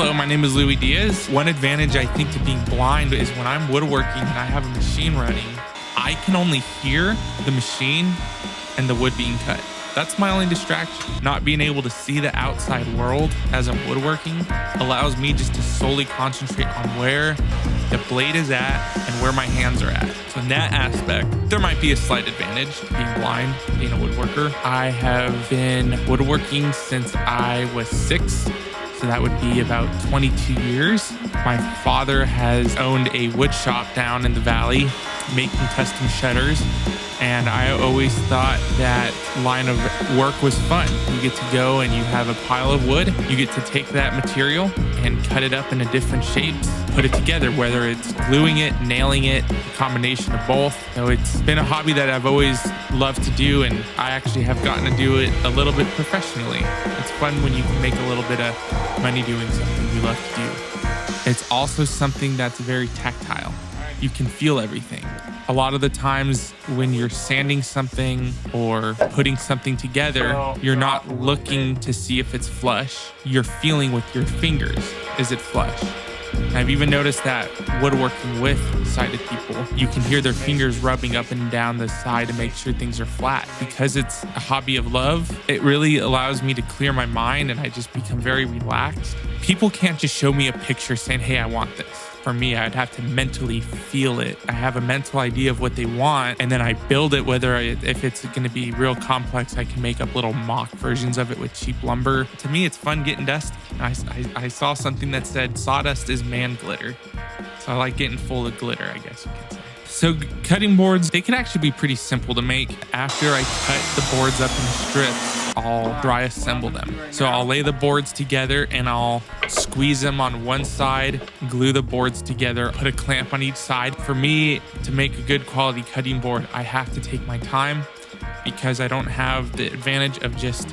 Hello, my name is Louis Diaz. One advantage I think to being blind is when I'm woodworking and I have a machine running, I can only hear the machine and the wood being cut. That's my only distraction. Not being able to see the outside world as I'm woodworking allows me just to solely concentrate on where the blade is at and where my hands are at. So in that aspect, there might be a slight advantage to being blind, being a woodworker. I have been woodworking since I was 6. So that would be about 22 years. My father has owned a wood shop down in the valley, making custom shutters. And I always thought that line of work was fun. You get to go and you have a pile of wood. You get to take that material and cut it up into different shapes, put it together, whether it's gluing it, nailing it, a combination of both. So it's been a hobby that I've always loved to do, and I actually have gotten to do it a little bit professionally. It's fun when you can make a little bit of money doing something you love to do. It's also something that's very tactile. You can feel everything. A lot of the times when you're sanding something or putting something together, you're not looking to see if it's flush. You're feeling with your fingers, is it flush? I've even noticed that woodworking with sighted people, you can hear their fingers rubbing up and down the side to make sure things are flat. Because it's a hobby of love, it really allows me to clear my mind and I just become very relaxed. People can't just show me a picture saying, hey, I want this. For me, I'd have to mentally feel it. I have a mental idea of what they want, and then I build it, if it's going to be real complex, I can make up little mock versions of it with cheap lumber. To me, it's fun getting dusty. I saw something that said sawdust is man glitter. So I like getting full of glitter, I guess you could say. So cutting boards, they can actually be pretty simple to make. After I cut the boards up in strips, I'll dry assemble them. So I'll lay the boards together and I'll squeeze them on one side, glue the boards together, put a clamp on each side. For me, to make a good quality cutting board, I have to take my time because I don't have the advantage of just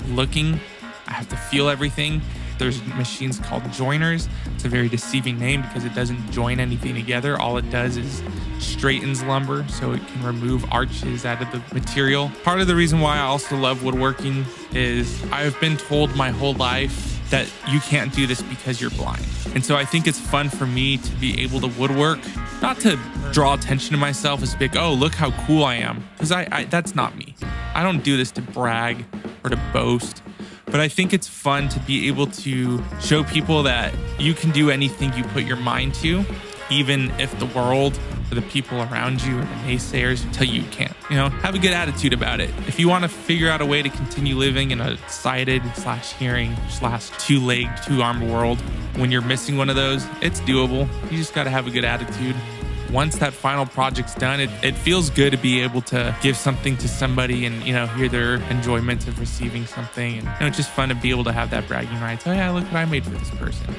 looking. I have to feel everything. There's machines called joiners. It's a very deceiving name because it doesn't join anything together. All it does is straightens lumber so it can remove arches out of the material. Part of the reason why I also love woodworking is I've been told my whole life that you can't do this because you're blind. And so I think it's fun for me to be able to woodwork, not to draw attention to myself as big, oh, look how cool I am. Because that's not me. I don't do this to brag or to boast. But I think it's fun to be able to show people that you can do anything you put your mind to, even if the world or the people around you or the naysayers tell you can't. Have a good attitude about it. If you want to figure out a way to continue living in a sighted / hearing / two-legged, two-armed world, when you're missing one of those, it's doable. You just got to have a good attitude. Once that final project's done, it feels good to be able to give something to somebody and, hear their enjoyment of receiving something. And, it's just fun to be able to have that bragging rights. Oh yeah, look what I made for this person.